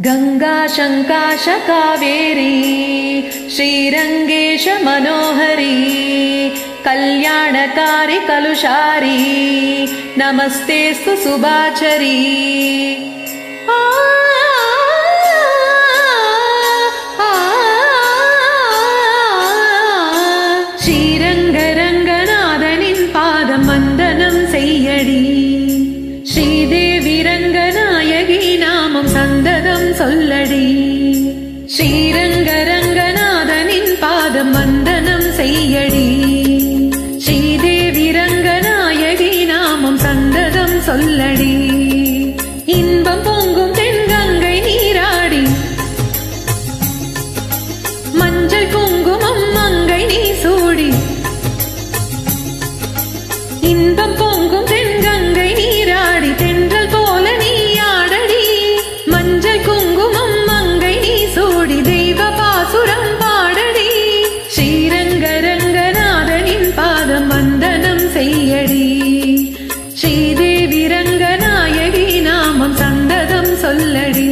गंगा शंकाश कावेरी श्रीरंगेश मनोहरी कल्याणकारी कलुषारी नमस्तेस्तु सुभाचरी। श्रीरंगरंगनाथनिन पादम वंदनम सेय्यडी श्रीदेवी रंगनायकी नामम संददम सोल्लडी। श्रीरंगरंगनाथनिन पादम वंदनम सेय्यडी श्रीदेवी रंगनायकी नामम संददम सोल्लडी। इன்பம் பொங்கும் தென்கங்கை நீராடி மஞ்சள் குங்குமம் மங்கை நீ சூடி இன்பம் பொங்கும் தென்கங்கை நீராடி தென்றல் போல நீ ஆடடி மஞ்சள் குங்குமம் மங்கை நீ சூடி தெய்வ பாசுரம் பாடடி। ஸ்ரீரங்கரங்கநாதனின் பாதம் வந்தனம் செய்யடி ஸ்ரீதேவி ரங்கநாயகி நாமம் சந்ததம் சொல்லடி।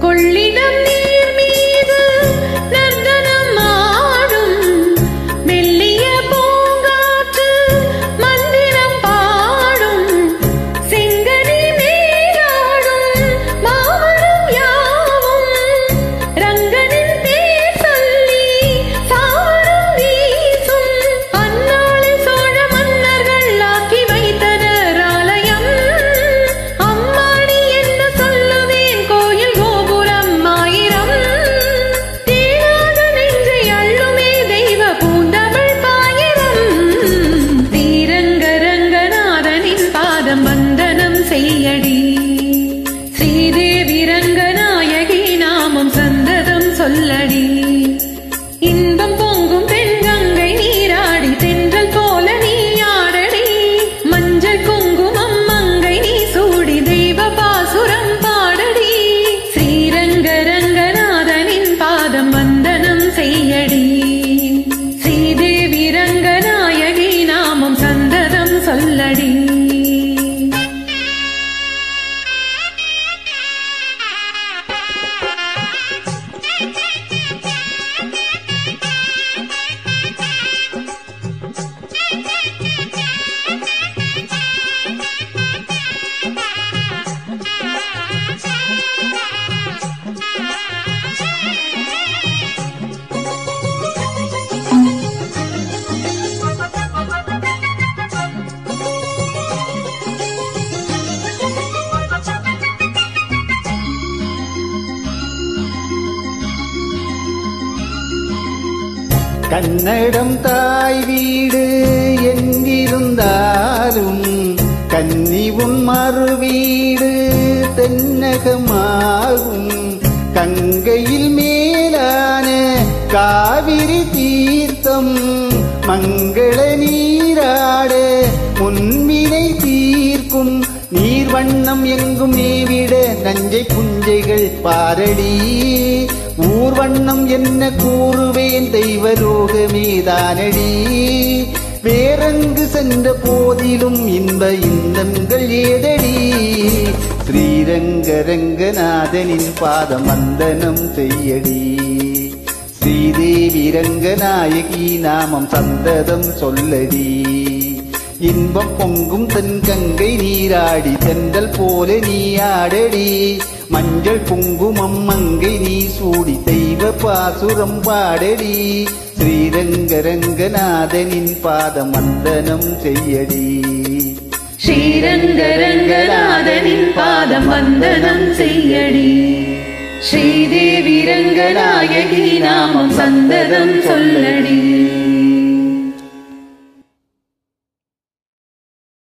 கொள்ளிடம் நீர் மீது நர்த்தனம் ஆடும் மெல்லிய பூங்காற்று மந்திரம் பாடும் செங்கனி மேலாடும் மாமரம் யாவும் ரங்கனின் பேர் சொல்லி சாவரம் வீசும் அந்நாளில் சோழ மன்னர்கள் ஆக்கி வைத்தனர் ஆலயம் அம்மாடி என்ன சொல்லுவேன் கோயில் கோபுரம் ஆயிரம் தேனாத நெஞ்சை அள்ளுமே தெய்வ பூந்தமிழ் பாயிரம்। ஸ்ரீரங்கரங்கநாதனின் பாதம் வந்தனம் செய்யடி ஸ்ரீதேவி ரங்கநாயகி நாமம் சந்ததம் சொல்லடி। இன்பம் பொங்கும் தென்கங்கை நீராடி தென்றல் போல நீ ஆடடி மஞ்சள் குங்குமம் மங்கை நீ சூடி தெய்வ பாசுரம் பாடடி। ஸ்ரீரங்கரங்கநாதனின் பாதம் வந்தனம் செய்யடி ஸ்ரீதேவி ரங்கநாயகி நாமம் சந்ததம் சொல்லடி। கன்னடம் தாய் வீடு எங்கிருந்தாலும் கன்னி உன் மறுவீடு தென்னகமாகும் கங்கையில் மேலான காவிரி தீர்த்தம் மங்கள நீராட முன்வினை தீர்க்கும் நீர் வண்ணம் எங்கும் நீவிட நஞ்சை புஞ்சைகள் பாரடி ஊர்வண்ணம் என்ன கூறுவேன் தெய்வலோகமேதானடி வேறங்கு சென்ற போதிலும் இன்ப இன்பங்கள் ஏதடி ஸ்ரீரங்கரங்கநாதனின் பாதம் வந்தனம் செய்யடி ஸ்ரீதேவி ரங்கநாயகி நாமம் சந்ததம் சொல்லடி। இன்பம் பொங்கும் தென்கங்கை நீராடி தென்றல் போல நீ ஆடடி மஞ்சள் குங்குமம் மங்கை நீ சூடி தெய்வ பாசுரம் பாடடி ஸ்ரீரங்கரங்கநாதனின் பாதம் வந்தனம் செய்யடி ஸ்ரீரங்கரங்கநாதனின் பாதம் வந்தனம் செய்யடி ஸ்ரீதேவி ரங்கநாயகி நாமம் சந்ததம் சொல்லடி।